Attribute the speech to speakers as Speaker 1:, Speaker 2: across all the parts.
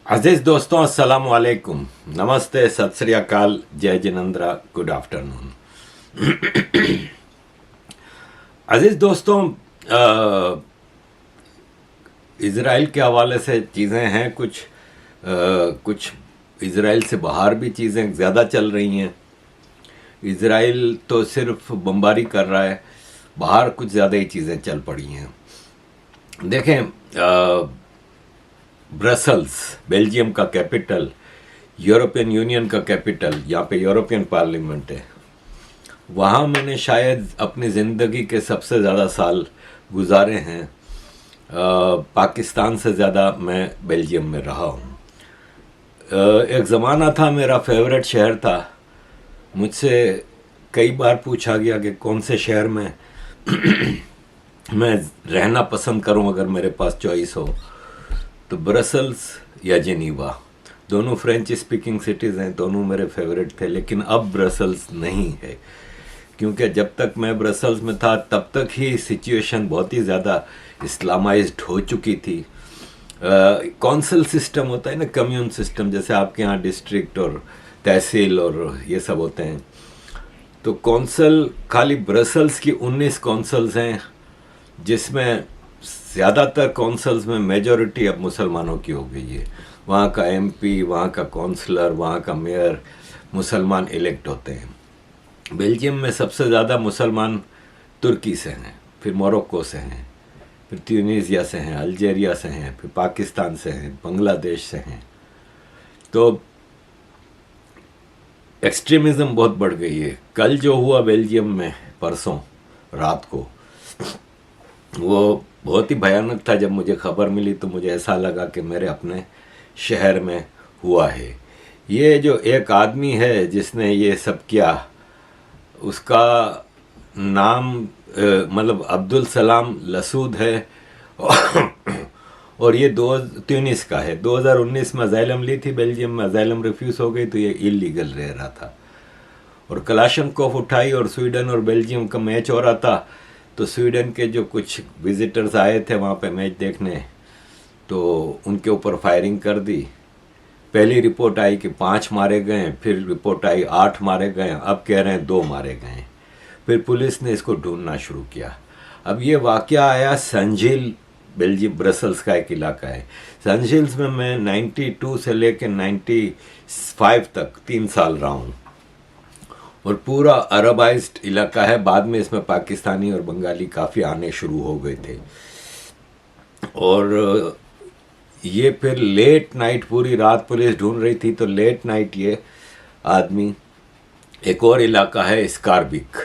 Speaker 1: अजीज दोस्तों, अस्सलाम वालेकुम, नमस्ते, सत श्री अकाल, जय जिनेंद्रा, गुड आफ्टरनून। अजीज दोस्तों, इज़राइल के हवाले से चीज़ें हैं कुछ इज़राइल से बाहर भी चीज़ें ज़्यादा चल रही हैं। इज़राइल तो सिर्फ बमबारी कर रहा है, बाहर कुछ ज़्यादा ही चीज़ें चल पड़ी हैं। देखें, ब्रसल्स बेल्जियम का कैपिटल, यूरोपियन यूनियन का कैपिटल, यहाँ पे यूरोपियन पार्लियामेंट है। वहाँ मैंने शायद अपनी ज़िंदगी के सबसे ज़्यादा साल गुजारे हैं। पाकिस्तान से ज़्यादा मैं बेल्जियम में रहा हूँ। एक ज़माना था, मेरा फेवरेट शहर था। मुझसे कई बार पूछा गया कि कौन से शहर में मैं रहना पसंद करूं अगर मेरे पास चॉइस हो, तो ब्रसल्स या जेनीवा, दोनों फ्रेंच स्पीकिंग सिटीज़ हैं, दोनों मेरे फेवरेट थे। लेकिन अब ब्रसल्स नहीं है, क्योंकि जब तक मैं ब्रसल्स में था तब तक ही सिचुएशन बहुत ही ज़्यादा इस्लामाइज्ड हो चुकी थी। कौंसल सिस्टम होता है ना, कम्यून सिस्टम, जैसे आपके यहाँ डिस्ट्रिक्ट और तहसील और ये सब होते हैं। तो कौंसल, खाली ब्रसल्स की 19 कौंसल्स हैं, जिसमें ज़्यादातर कौंसल्स में मेजॉरिटी अब मुसलमानों की हो गई है। वहाँ का एमपी, वहाँ का कौंसलर, वहाँ का मेयर मुसलमान इलेक्ट होते हैं। बेल्जियम में सबसे ज़्यादा मुसलमान तुर्की से हैं, फिर मोरक्को से हैं, फिर ट्यूनीसिया से हैं, अल्जीरिया से हैं, फिर पाकिस्तान से हैं, बांग्लादेश से हैं। तो एक्सट्रीमिज़म बहुत बढ़ गई है। कल जो हुआ बेल्जियम में परसों रात को, वो बहुत ही भयानक था। जब मुझे खबर मिली तो मुझे ऐसा लगा कि मेरे अपने शहर में हुआ है। ये जो एक आदमी है जिसने ये सब किया, उसका नाम मतलब अब्दुल सलाम लसूद है और ये ट्यूनिस का है। 2019 में अजाइलम ली थी बेल्जियम में, अजाइलम रिफ्यूज़ हो गई तो ये इलीगल रह रहा था। और कलाशनकोफ उठाई और स्वीडन और बेल्जियम का मैच हो रहा था, तो स्वीडन के जो कुछ विजिटर्स आए थे वहाँ पे मैच देखने, तो उनके ऊपर फायरिंग कर दी। पहली रिपोर्ट आई कि 5 मारे गए, फिर रिपोर्ट आई 8 मारे गए, अब कह रहे हैं 2 मारे गए। फिर पुलिस ने इसको ढूंढना शुरू किया। अब ये वाक़या आया संझिल, बेल्जियम ब्रसल्स का एक इलाका है। संझिल्स में मैं 92 से लेकर 95 तक 3 साल रहा हूँ, और पूरा अरबाइज्ड इलाका है। बाद में इसमें पाकिस्तानी और बंगाली काफ़ी आने शुरू हो गए थे। और ये फिर लेट नाइट, पूरी रात पुलिस ढूंढ रही थी, तो लेट नाइट ये आदमी, एक और इलाका है स्कारबिक,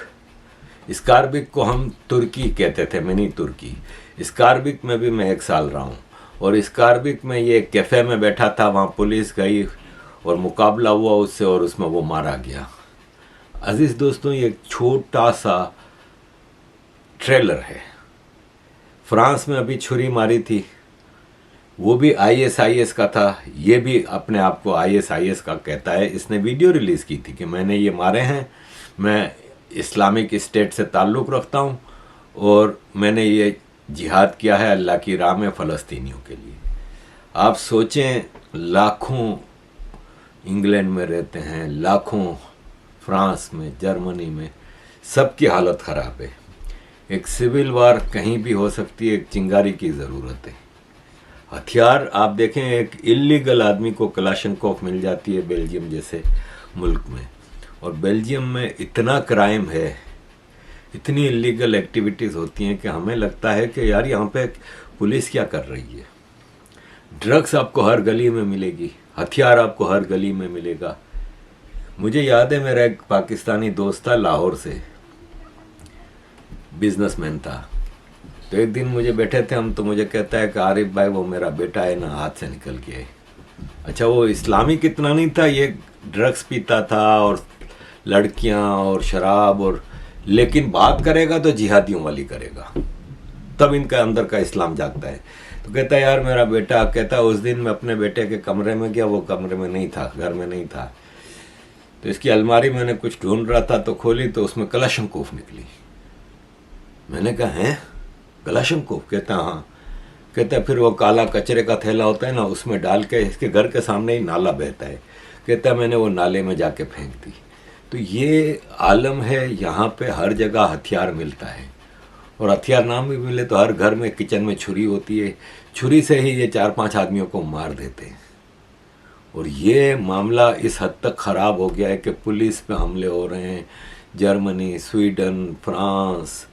Speaker 1: स्कारबिक को हम तुर्की कहते थे, मिनी तुर्की। स्कारबिक में भी मैं 1 साल रहा हूँ। और स्कारबिक में ये कैफ़े में बैठा था, वहाँ पुलिस गई और मुकाबला हुआ उससे, और उसमें वो मारा गया। अजीज दोस्तों, ये एक छोटा सा ट्रेलर है। फ्रांस में अभी छुरी मारी थी, वो भी आईएसआईएस का था। ये भी अपने आप को आईएसआईएस का कहता है। इसने वीडियो रिलीज़ की थी कि मैंने ये मारे हैं, मैं इस्लामिक स्टेट से ताल्लुक़ रखता हूँ और मैंने ये जिहाद किया है अल्लाह की राह में फ़लस्तीनियों के लिए। आप सोचें, लाखों इंग्लैंड में रहते हैं, लाखों फ्रांस में, जर्मनी में, सबकी हालत ख़राब है। एक सिविल वार कहीं भी हो सकती है, एक चिंगारी की ज़रूरत है। हथियार आप देखें, एक इलीगल आदमी को कलाशनकोफ मिल जाती है बेल्जियम जैसे मुल्क में, और बेल्जियम में इतना क्राइम है, इतनी इलीगल एक्टिविटीज़ होती हैं कि हमें लगता है कि यार यहाँ पे पुलिस क्या कर रही है। ड्रग्स आपको हर गली में मिलेगी, हथियार आपको हर गली में मिलेगा। मुझे याद है, मेरा एक पाकिस्तानी दोस्त था, लाहौर से बिजनेसमैन था। तो एक दिन मुझे बैठे थे हम, तो मुझे कहता है कि आरिफ भाई, वो मेरा बेटा है ना, हाथ से निकल के। अच्छा, वो इस्लामिक इतना नहीं था, ये ड्रग्स पीता था और लड़कियां और शराब, और लेकिन बात करेगा तो जिहादियों वाली करेगा, तब इनका अंदर का इस्लाम जागता है। तो कहता है यार मेरा बेटा, कहता उस दिन मैं अपने बेटे के कमरे में गया, वो कमरे में नहीं था, घर में नहीं था। तो इसकी अलमारी मैंने कुछ ढूंढ रहा था, तो खोली तो उसमें कलाशनकोफ निकली। मैंने कहा हैं कलाशनकोफ? कहता हाँ। कहता है फिर वो काला कचरे का थैला होता है ना, उसमें डाल के इसके घर के सामने ही नाला बहता है, कहता है मैंने वो नाले में जाके फेंक दी। तो ये आलम है, यहाँ पे हर जगह हथियार मिलता है, और हथियार ना भी मिले तो हर घर में किचन में छुरी होती है, छुरी से ही ये 4-5 आदमियों को मार देते हैं। और ये मामला इस हद तक ख़राब हो गया है कि पुलिस पे हमले हो रहे हैं। जर्मनी, स्वीडन, फ्रांस,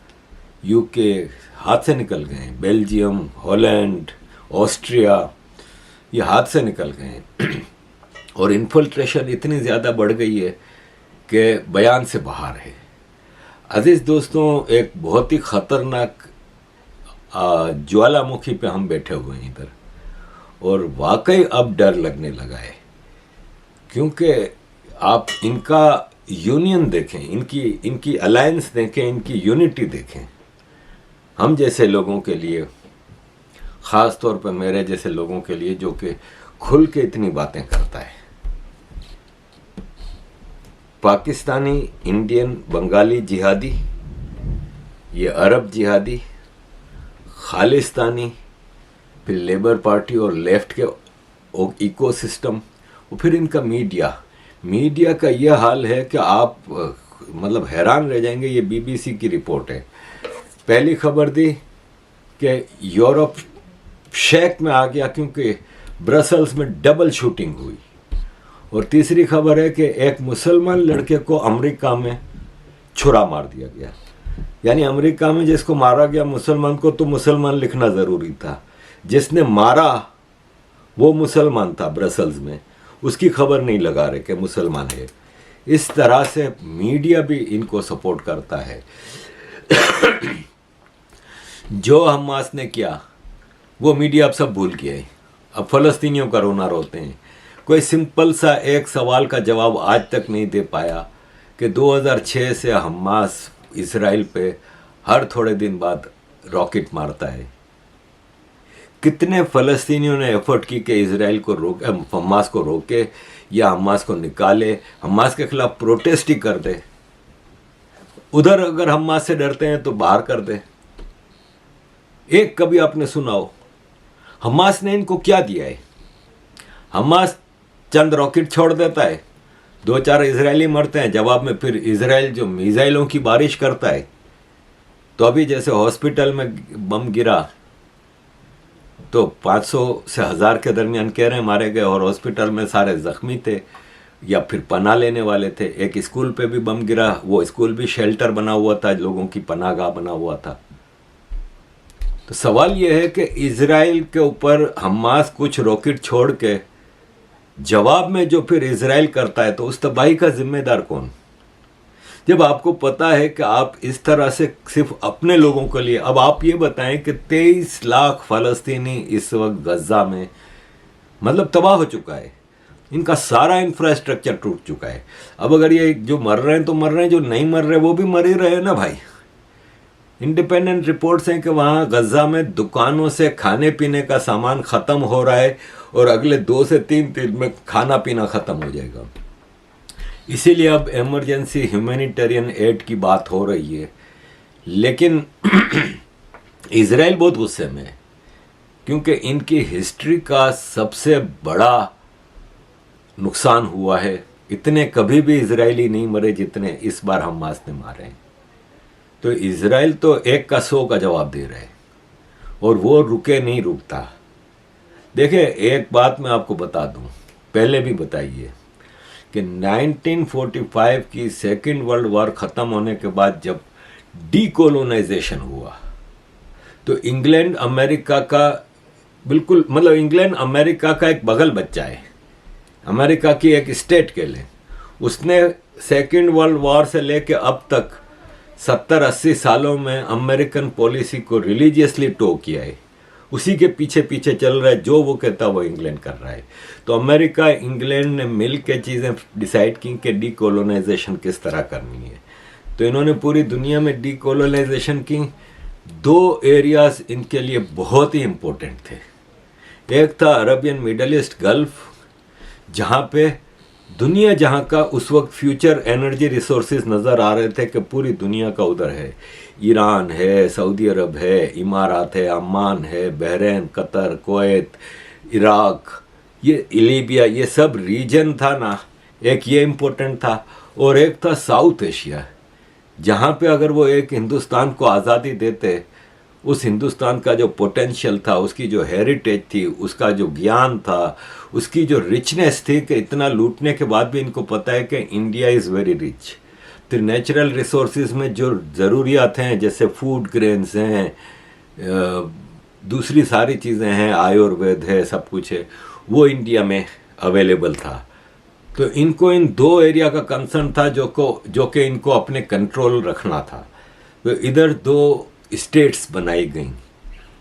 Speaker 1: यूके हाथ से निकल गए हैं, बेल्जियम, हॉलैंड, ऑस्ट्रिया, ये हाथ से निकल गए हैं। और इन्फिल्ट्रेशन इतनी ज़्यादा बढ़ गई है कि बयान से बाहर है। अजीज़ दोस्तों, एक बहुत ही ख़तरनाक ज्वालामुखी पे हम बैठे हुए हैं इधर, और वाकई अब डर लगने लगा है, क्योंकि आप इनका यूनियन देखें, इनकी अलायंस देखें, इनकी यूनिटी देखें। हम जैसे लोगों के लिए, ख़ास तौर पर मेरे जैसे लोगों के लिए जो कि खुल के इतनी बातें करता है, पाकिस्तानी, इंडियन, बंगाली जिहादी, ये अरब जिहादी, खालिस्तानी, फिर लेबर पार्टी और लेफ्ट के इकोसिस्टम, और फिर इनका मीडिया का यह हाल है कि आप मतलब हैरान रह जाएंगे। ये बीबीसी की रिपोर्ट है, पहली खबर दी कि यूरोप शेक में आ गया क्योंकि ब्रसल्स में डबल शूटिंग हुई, और तीसरी खबर है कि एक मुसलमान लड़के को अमेरिका में छुरा मार दिया गया। यानी अमेरिका में जिसको मारा गया मुसलमान को, तो मुसलमान लिखना ज़रूरी था, जिसने मारा वो मुसलमान था ब्रसल्स में, उसकी खबर नहीं लगा रहे कि मुसलमान है। इस तरह से मीडिया भी इनको सपोर्ट करता है। जो हमास ने किया वो मीडिया अब सब भूल गया है। अब फ़लस्तीनियों का रोना रोते हैं। कोई सिंपल सा एक सवाल का जवाब आज तक नहीं दे पाया कि 2006 से हमास इसराइल पे हर थोड़े दिन बाद रॉकेट मारता है। कितने फ़लस्तीनियों ने एफर्ट की कि इसराइल को हमास को रोके या हमास को निकाले, हमास के खिलाफ प्रोटेस्ट ही कर दे। उधर अगर हमास से डरते हैं तो बाहर कर दे। एक कभी आपने सुनाओ हमास ने इनको क्या दिया है? हमास चंद रॉकेट छोड़ देता है, 2-4 इजरायली मरते हैं, जवाब में फिर इसराइल जो मिसाइलों की बारिश करता है। तो अभी जैसे हॉस्पिटल में बम गिरा तो 500 से 1000 के दरमियान कह रहे हैं मारे गए, और हॉस्पिटल में सारे जख्मी थे या फिर पनाह लेने वाले थे। एक स्कूल पे भी बम गिरा, वो स्कूल भी शेल्टर बना हुआ था, लोगों की पनाहगाह बना हुआ था। तो सवाल यह है कि इजराइल के ऊपर हमास कुछ रॉकेट छोड़ के जवाब में जो फिर इजराइल करता है, तो उस तबाही का जिम्मेदार कौन? जब आपको पता है कि आप इस तरह से सिर्फ अपने लोगों के लिए, अब आप ये बताएं कि 23 लाख फ़लस्तीनी इस वक्त गज़ा में मतलब तबाह हो चुका है, इनका सारा इंफ्रास्ट्रक्चर टूट चुका है। अब अगर ये जो मर रहे हैं तो मर रहे हैं, जो नहीं मर रहे वो भी मर ही रहे हैं ना भाई। इंडिपेंडेंट रिपोर्ट्स हैं कि वहाँ गज़ा में दुकानों से खाने पीने का सामान ख़त्म हो रहा है, और अगले 2 से 3 दिन में खाना पीना ख़त्म हो जाएगा। इसीलिए अब इमरजेंसी ह्यूमैनिटेरियन एड की बात हो रही है। लेकिन इजराइल बहुत गुस्से में है, क्योंकि इनकी हिस्ट्री का सबसे बड़ा नुकसान हुआ है। इतने कभी भी इजरायली नहीं मरे जितने इस बार हमास ने मारे हैं। तो इजराइल तो 1 का 100 का जवाब दे रहे हैं, और वो रुके नहीं रुकता। देखिए एक बात मैं आपको बता दूं, पहले भी बताइए कि 1945 की सेकेंड वर्ल्ड वॉर ख़त्म होने के बाद जब डीकोलोनाइजेशन हुआ, तो इंग्लैंड अमेरिका का बिल्कुल मतलब इंग्लैंड अमेरिका का एक बगल बच्चा है, अमेरिका की एक स्टेट के लिए। उसने सेकेंड वर्ल्ड वॉर से लेके अब तक 70-80 सालों में अमेरिकन पॉलिसी को रिलीजियसली टो किया है। उसी के पीछे पीछे चल रहा है, जो वो कहता है वो इंग्लैंड कर रहा है। तो अमेरिका इंग्लैंड ने मिल के चीज़ें डिसाइड की कि डीकोलोनाइजेशन किस तरह करनी है। तो इन्होंने पूरी दुनिया में डीकोलोनाइजेशन की। 2 एरियाज इनके लिए बहुत ही इम्पोर्टेंट थे। एक था अरबियन मिडल ईस्ट गल्फ, जहाँ पे दुनिया जहाँ का उस वक्त फ्यूचर एनर्जी रिसोर्सेज नज़र आ रहे थे कि पूरी दुनिया का उधर है। ईरान है, सऊदी अरब है, इमारात है, अम्मान है, बहरीन, कतर, कुवैत, इराक, ये लीबिया, ये सब रीजन था ना। एक ये इम्पोर्टेंट था और एक था साउथ एशिया, जहाँ पे अगर वो एक हिंदुस्तान को आज़ादी देते, उस हिंदुस्तान का जो पोटेंशियल था, उसकी जो हेरिटेज थी, उसका जो ज्ञान था, उसकी जो रिचनेस थी कि इतना लूटने के बाद भी इनको पता है कि इंडिया इज़ वेरी रिच। तो नेचुरल रिसोर्सेज में जो ज़रूरियात हैं, जैसे फूड ग्रेन्स हैं, दूसरी सारी चीज़ें हैं, आयुर्वेद है, सब कुछ है, वो इंडिया में अवेलेबल था। तो इनको इन दो एरिया का कंसर्न था जो कि इनको अपने कंट्रोल रखना था। तो इधर दो स्टेट्स बनाई गई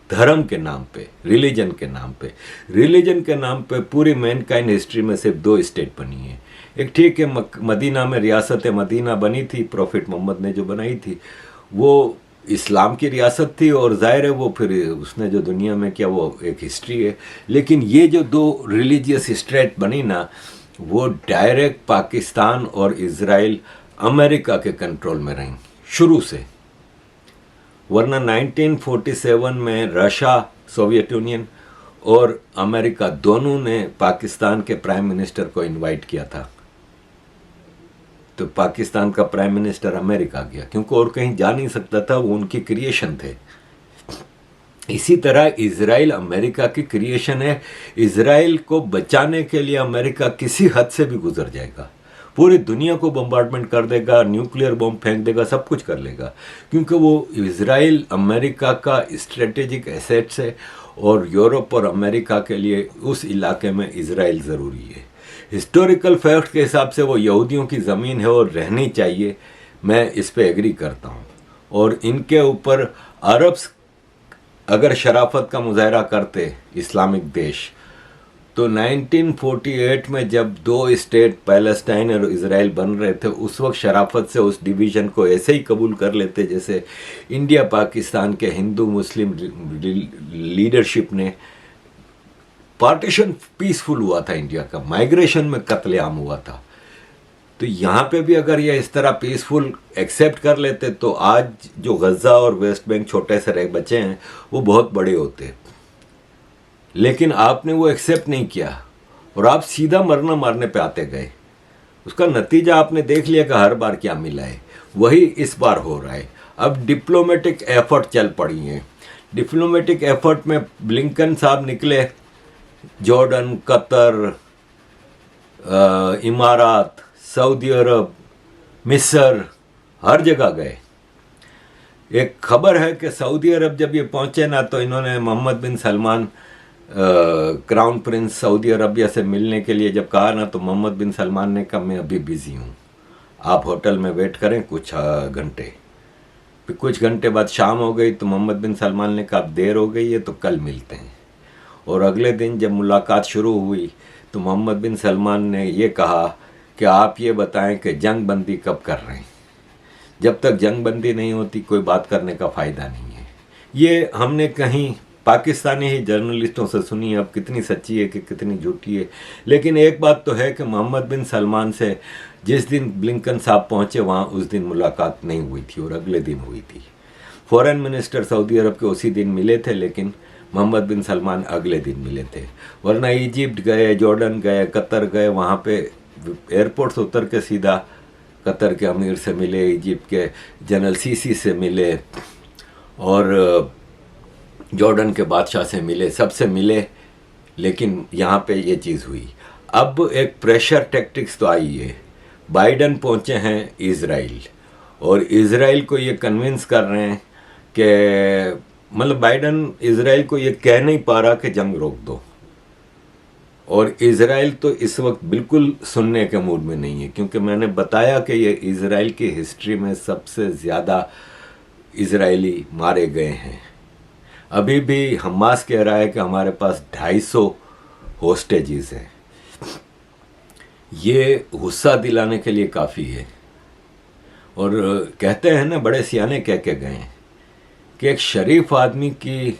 Speaker 1: धर्म के नाम पे, रिलीजन के नाम पे। रिलीजन के नाम पे पूरी मैनकाइंड हिस्ट्री में सिर्फ दो स्टेट बनी है। एक ठीक है, मदीना में रियासत मदीना बनी थी, प्रॉफिट मोहम्मद ने जो बनाई थी, वो इस्लाम की रियासत थी, और जाहिर है वो फिर उसने जो दुनिया में किया वो एक हिस्ट्री है। लेकिन ये जो दो रिलीजियस स्टेट बनी ना, वो डायरेक्ट पाकिस्तान और इजराइल अमेरिका के कंट्रोल में रहीं शुरू से। वरना 1947 में रशिया, सोवियत यूनियन और अमेरिका दोनों ने पाकिस्तान के प्राइम मिनिस्टर को इनवाइट किया था। तो पाकिस्तान का प्राइम मिनिस्टर अमेरिका गया, क्योंकि और कहीं जा नहीं सकता था, वो उनकी क्रिएशन थे। इसी तरह इजराइल अमेरिका की क्रिएशन है। इजराइल को बचाने के लिए अमेरिका किसी हद से भी गुजर जाएगा, पूरी दुनिया को बम्बार्डमेंट कर देगा, न्यूक्लियर बम फेंक देगा, सब कुछ कर लेगा, क्योंकि वो इजराइल अमेरिका का स्ट्रेटेजिक एसेट्स है, और यूरोप और अमेरिका के लिए उस इलाके में इजराइल ज़रूरी है। हिस्टोरिकल फैक्ट के हिसाब से वो यहूदियों की ज़मीन है और रहनी चाहिए, मैं इस पे एग्री करता हूँ। और इनके ऊपर अरब्स अगर शराफत का मुजाहरा करते, इस्लामिक देश, तो 1948 में जब दो स्टेट पैलेस्टाइन और इजराइल बन रहे थे, उस वक्त शराफत से उस डिवीज़न को ऐसे ही कबूल कर लेते जैसे इंडिया पाकिस्तान के हिंदू मुस्लिम लीडरशिप ने। पार्टीशन पीसफुल हुआ था, इंडिया का माइग्रेशन में कत्लेआम हुआ था। तो यहाँ पे भी अगर ये इस तरह पीसफुल एक्सेप्ट कर लेते, तो आज जो गज़ा और वेस्ट बैंक छोटे से रह बचे हैं, वो बहुत बड़े होते। लेकिन आपने वो एक्सेप्ट नहीं किया और आप सीधा मरना मारने पे आते गए। उसका नतीजा आपने देख लिया कि हर बार क्या मिला है, वही इस बार हो रहा है। अब डिप्लोमेटिक एफर्ट चल पड़ी हैं। डिप्लोमेटिक एफर्ट में ब्लिंकन साहब निकले, जॉर्डन, कतर, इमारात, सऊदी अरब, मिस्र, हर जगह गए। एक खबर है कि सऊदी अरब जब ये पहुंचे ना, तो इन्होंने Mohammed bin Salman, crown prince Saudi Arabia से मिलने के लिए जब कहा ना, तो मोहम्मद बिन सलमान ने कहा मैं अभी बिजी हूँ, आप होटल में वेट करें कुछ घंटे। फिर कुछ घंटे बाद शाम हो गई, तो मोहम्मद बिन सलमान ने कहा अब देर हो गई है, तो कल मिलते हैं। और अगले दिन जब मुलाकात शुरू हुई, तो मोहम्मद बिन सलमान ने ये कहा कि आप ये बताएं कि जंग बंदी कब कर रहे हैं। जब तक जंग बंदी नहीं होती, कोई बात करने का फ़ायदा नहीं है। ये हमने कहीं पाकिस्तानी ही जर्नलिस्टों से सुनी, अब कितनी सच्ची है कि कितनी झूठी है। लेकिन एक बात तो है कि मोहम्मद बिन सलमान से जिस दिन ब्लिंकन साहब पहुँचे, वहाँ उस दिन मुलाकात नहीं हुई थी, और अगले दिन हुई थी। फॉरेन मिनिस्टर सऊदी अरब के उसी दिन मिले थे, लेकिन मोहम्मद बिन सलमान अगले दिन मिले थे। वरना इजिप्ट गए, जॉर्डन गए, कतर गए, वहाँ पे एयरपोर्ट से उतर के सीधा कतर के अमीर से मिले, इजिप्ट के जनरल सीसी से मिले, और जॉर्डन के बादशाह से मिले, सबसे मिले। लेकिन यहाँ पे ये चीज़ हुई। अब एक प्रेशर टैक्टिक्स तो आई है। बाइडन पहुँचे हैं इजराइल, और इजराइल को ये कन्विंस कर रहे हैं कि, मतलब बाइडन इजराइल को ये कह नहीं पा रहा कि जंग रोक दो, और इजराइल तो इस वक्त बिल्कुल सुनने के मूड में नहीं है, क्योंकि मैंने बताया कि ये इजराइल की हिस्ट्री में सबसे ज़्यादा इजरायली मारे गए हैं। अभी भी हमास कह रहा है कि हमारे पास 250 होस्टेजेस हैं। ये गुस्सा दिलाने के लिए काफ़ी है। और कहते हैं ना, बड़े सियाने कह के गए हैं कि एक शरीफ आदमी की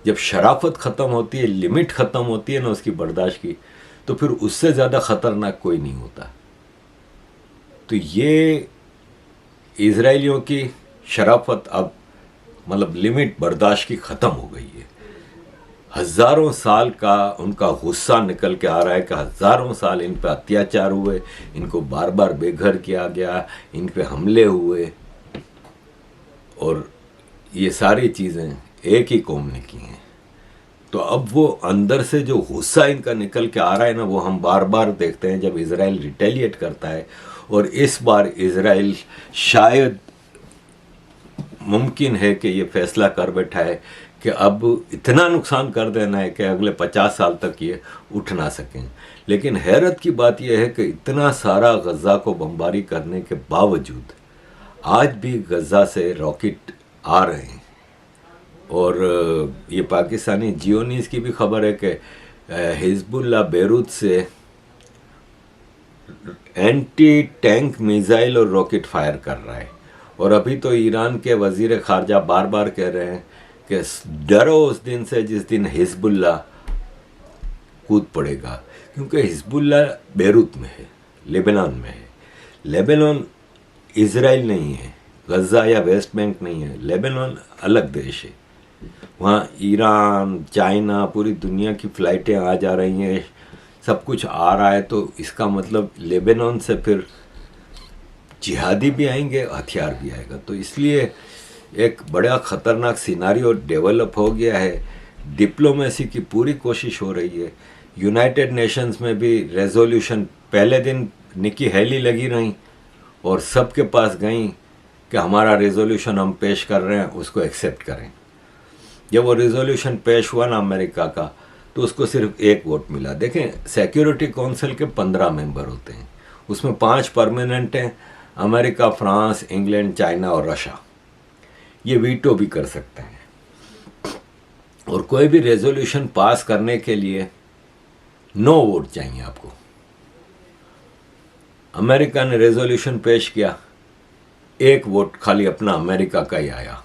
Speaker 1: जब शराफत ख़त्म होती है, लिमिट ख़त्म होती है ना उसकी बर्दाश्त की, तो फिर उससे ज़्यादा ख़तरनाक कोई नहीं होता। तो ये इजराइलियों की शराफत अब मतलब लिमिट बर्दाश्त की ख़त्म हो गई है। हज़ारों साल का उनका गुस्सा निकल के आ रहा है कि हज़ारों साल इन पे अत्याचार हुए, इनको बार बार बेघर किया गया, इन पे हमले हुए, और ये सारी चीज़ें एक ही कौम ने की हैं। तो अब वो अंदर से जो गुस्सा इनका निकल के आ रहा है ना, वो हम बार बार देखते हैं जब इजराइल रिटेलिएट करता है। और इस बार इजराइल शायद मुमकिन है कि ये फैसला कर बैठा है कि अब इतना नुकसान कर देना है कि अगले 50 साल तक ये उठ ना सकें। लेकिन हैरत की बात यह है कि इतना सारा गज़ा को बमबारी करने के बावजूद आज भी गज़ा से रॉकेट आ रहे हैं। और ये पाकिस्तानी जियो न्यूज़ की भी खबर है कि हिजबुल्लाह बेरूत से एंटी टैंक मिसाइल और रॉकेट फायर कर रहा है। और अभी तो ईरान के वजीर खारजा बार बार कह रहे हैं कि डरो उस दिन से जिस दिन हिजबुल्लाह कूद पड़ेगा, क्योंकि हिजबुल्लाह बेरूत में है, लेबनान में है। लेबनान इजराइल नहीं है, गज़ा या वेस्ट बैंक नहीं है, लेबनान अलग देश है। वहाँ ईरान, चाइना, पूरी दुनिया की फ़्लाइटें आ जा रही हैं, सब कुछ आ रहा है। तो इसका मतलब लेबनान से फिर जिहादी भी आएंगे, हथियार भी आएगा। तो इसलिए एक बड़ा ख़तरनाक सिनारियो डेवलप हो गया है। डिप्लोमेसी की पूरी कोशिश हो रही है। यूनाइटेड नेशंस में भी रेजोल्यूशन पहले दिन निकी हेली लगी रहीं और सबके पास गई कि हमारा रेजोल्यूशन हम पेश कर रहे हैं, उसको एक्सेप्ट करें। जब वो रेजोल्यूशन पेश हुआ ना अमेरिका का, तो उसको सिर्फ एक वोट मिला। देखें, सिक्योरिटी काउंसिल के 15 मेंबर होते हैं, उसमें 5 परमानेंट हैं, अमेरिका, फ्रांस, इंग्लैंड, चाइना और रशिया। ये वीटो भी कर सकते हैं। और कोई भी रेजोल्यूशन पास करने के लिए 9 वोट चाहिए आपको। अमेरिका ने रेजोल्यूशन पेश किया, 1 वोट खाली अपना अमेरिका का ही आया।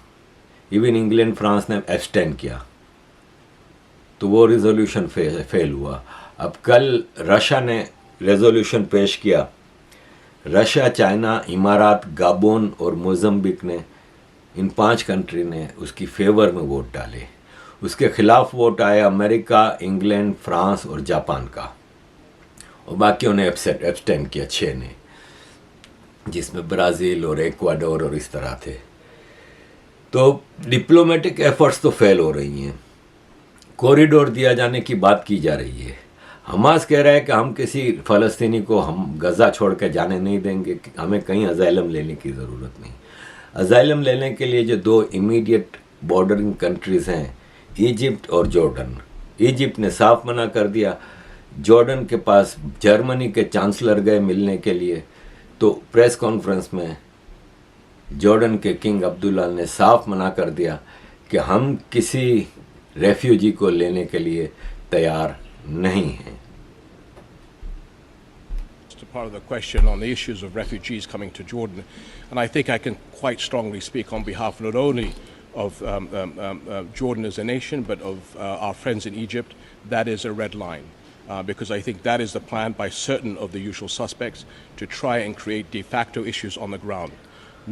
Speaker 1: इवन इंग्लैंड, फ्रांस ने एब्सटेन किया, तो वो रेजोल्यूशन फेल हुआ। अब कल रशिया ने रेजोल्यूशन पेश किया। रशिया, चाइना, इमारात, गाबोन और मोज़म्बिक ने, इन 5 कंट्री ने उसकी फेवर में वोट डाले। उसके खिलाफ वोट आया अमेरिका, इंग्लैंड, फ्रांस और जापान का, और बाकियों ने एब्सटेन किया, 6 ने, जिसमें ब्राज़ील और इक्वाडोर और इस तरह थे। तो डिप्लोमेटिक एफर्ट्स तो फेल हो रही हैं। कॉरिडोर दिया जाने की बात की जा रही है। हमास कह रहा है कि हम किसी फ़लस्तीनी को हम गज़ा छोड़ के जाने नहीं देंगे, हमें कहीं अज़ाइलम लेने की ज़रूरत नहीं। अज़ाइलम लेने के लिए जो 2 इमीडिएट बॉर्डरिंग कंट्रीज़ हैं, इजिप्ट और जॉर्डन। इजिप्ट ने साफ मना कर दिया। जॉर्डन के पास जर्मनी के चांसलर गए मिलने के लिए, तो प्रेस कॉन्फ्रेंस में जॉर्डन के किंग अब्दुल्ला ने साफ मना कर दिया कि हम किसी रेफ्यूजी को लेने के लिए तैयार नहीं हैं।
Speaker 2: Part of the question on the issues of refugees coming to Jordan, and I think I can quite strongly speak on behalf not only of Jordan as a nation, but of our friends in Egypt. That is a red line, because I think that is the plan by certain of the usual suspects to try and create de facto issues on the ground.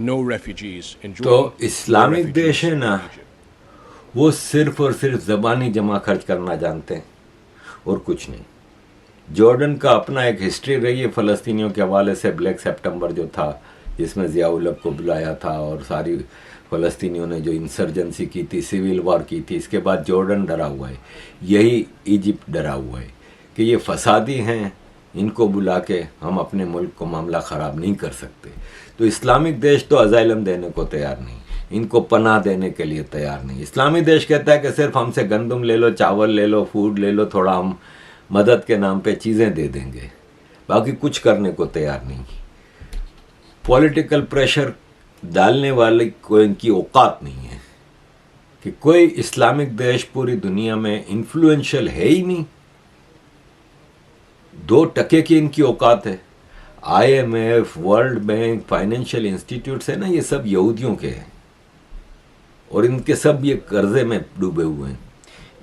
Speaker 2: No refugees in Jordan.
Speaker 1: तो Islamic देश है ना, वो सिर्फ और सिर्फ ज़बानी जमा खर्च करना जानते हैं और कुछ नहीं। जॉर्डन का अपना एक हिस्ट्री रही है फ़लस्तीनियों के हवाले से। ब्लैक सितंबर जो था, जिसमें ज़ियाउल हक को बुलाया था और सारी फ़लस्तीनियों ने जो इंसर्जेंसी की थी, सिविल वार की थी, इसके बाद जॉर्डन डरा हुआ है। यही इजिप्ट डरा हुआ है कि ये फसादी हैं, इनको बुला के हम अपने मुल्क को मामला ख़राब नहीं कर सकते। तो इस्लामिक देश तो अज़ाइलम देने को तैयार नहीं, इनको पनाह देने के लिए तैयार नहीं। इस्लामी देश कहता है कि सिर्फ हमसे गंदम ले लो, चावल ले लो, फूड ले लो, थोड़ा हम मदद के नाम पे चीज़ें दे देंगे, बाकी कुछ करने को तैयार नहीं। पॉलिटिकल प्रेशर डालने वाले को इनकी औकात नहीं है कि कोई इस्लामिक देश पूरी दुनिया में इन्फ्लुएंशियल है ही नहीं। 2% की इनकी औकात है। IMF, world bank, financial institutes है ना, ये सब यहूदियों के हैं और इनके सब ये कर्जे में डूबे हुए हैं।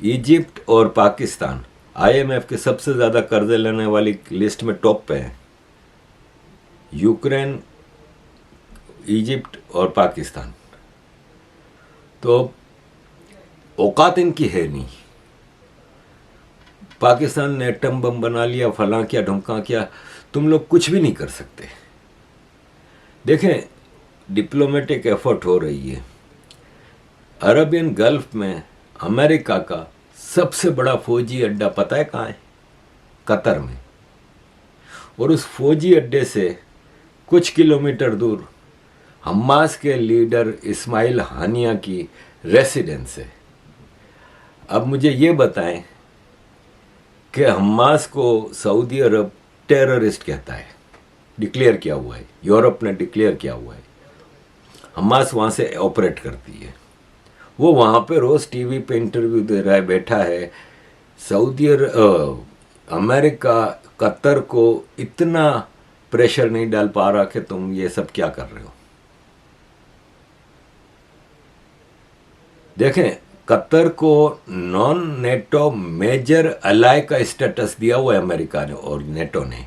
Speaker 1: इजिप्ट और पाकिस्तान IMF के सबसे ज़्यादा कर्जे लेने वाली लिस्ट में टॉप पे हैं यूक्रेन, इजिप्ट और पाकिस्तान। तो औकात इनकी है नहीं। पाकिस्तान ने एटम बम बना लिया, फलां किया, ढुमका किया, तुम लोग कुछ भी नहीं कर सकते। देखें, डिप्लोमेटिक एफर्ट हो रही है। अरबियन गल्फ में अमेरिका का सबसे बड़ा फौजी अड्डा पता है कहाँ है? कतर में। और उस फौजी अड्डे से कुछ किलोमीटर दूर हमास के लीडर इस्माइल हानिया की रेसिडेंस है। अब मुझे ये बताएं कि हमास को सऊदी अरब टेररिस्ट कहता है, डिक्लेयर किया हुआ है, यूरोप ने डिक्लेयर किया हुआ है। हमास वहाँ से ऑपरेट करती है। वो वहाँ पे रोज़ टीवी पे इंटरव्यू दे रहा है, बैठा है। सऊदी अमेरिका कतर को इतना प्रेशर नहीं डाल पा रहा कि तुम ये सब क्या कर रहे हो। देखें, कतर को नॉन नेटो मेजर अलाय का स्टेटस दिया हुआ है अमेरिका ने और नेटो ने।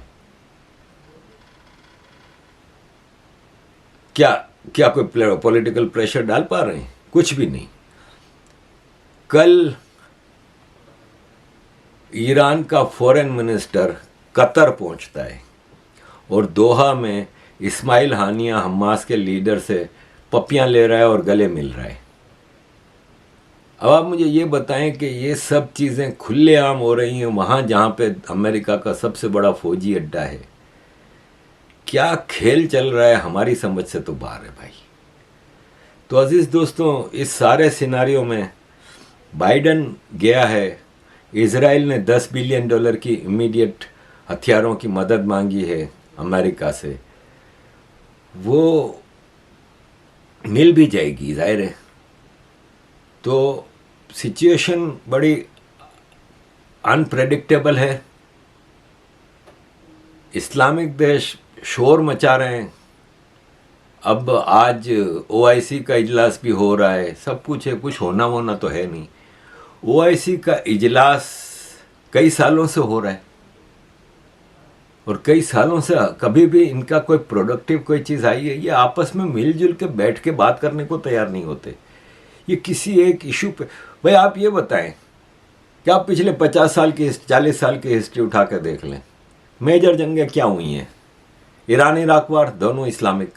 Speaker 1: क्या कोई पॉलिटिकल प्रेशर डाल पा रहे हैं? कुछ भी नहीं। कल ईरान का फॉरेन मिनिस्टर कतर पहुंचता है और दोहा में इस्माइल हानिया हमास के लीडर से पप्पियां ले रहा है और गले मिल रहा है। अब आप मुझे ये बताएं कि ये सब चीज़ें खुलेआम हो रही हैं वहाँ जहाँ पे अमेरिका का सबसे बड़ा फौजी अड्डा है। क्या खेल चल रहा है, हमारी समझ से तो बाहर है भाई। तो अजीज़ दोस्तों, इस सारे सिनारियों में बाइडन गया है, इजराइल ने $10 बिलियन की इमीडिएट हथियारों की मदद मांगी है अमेरिका से। वो मिल भी जाएगी, जाहिर है। तो सिचुएशन बड़ी अनप्रेडिक्टेबल है। इस्लामिक देश शोर मचा रहे हैं। अब आज OIC का इजलास भी हो रहा है, सब कुछ है, कुछ होना वोना तो है नहीं। OIC का इजलास कई सालों से हो रहा है और कई सालों से कभी भी इनका कोई प्रोडक्टिव कोई चीज़ आई है? ये आपस में मिलजुल के बैठ के बात करने को तैयार नहीं होते। ये किसी एक इशू पे, भाई आप ये बताएं कि आप पिछले 50 साल की 40 साल की हिस्ट्री उठा कर देख लें, मेजर जंगें क्या हुई हैं? ईरान इराक वार दोनों इस्लामिक,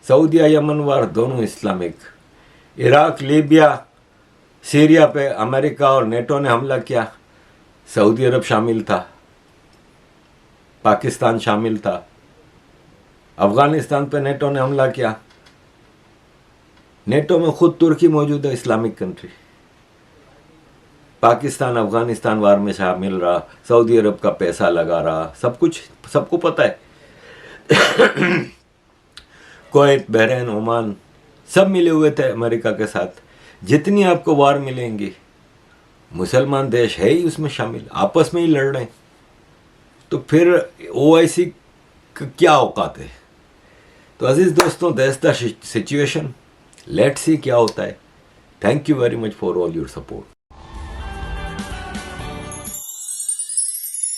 Speaker 1: सऊदिया यमन वार दोनों इस्लामिक, इराक लीबिया सीरिया पे अमेरिका और नेटो ने हमला किया, सऊदी अरब शामिल था, पाकिस्तान शामिल था। अफगानिस्तान पे नेटो ने हमला किया। नेटो में खुद तुर्की मौजूद है, इस्लामिक कंट्री। पाकिस्तान अफगानिस्तान वार में शामिल रहा, सऊदी अरब का पैसा लगा रहा, सब कुछ सबको पता है। कुवैत, बहरीन, ओमान सब मिले हुए थे अमेरिका के साथ। जितनी आपको वार मिलेंगी, मुसलमान देश है ही उसमें शामिल, आपस में ही लड़ रहे हैं। तो फिर OIC क्या औकात है? तो अजीज दोस्तों, that's the situation. Let's see क्या होता है। Thank you very much for all your support.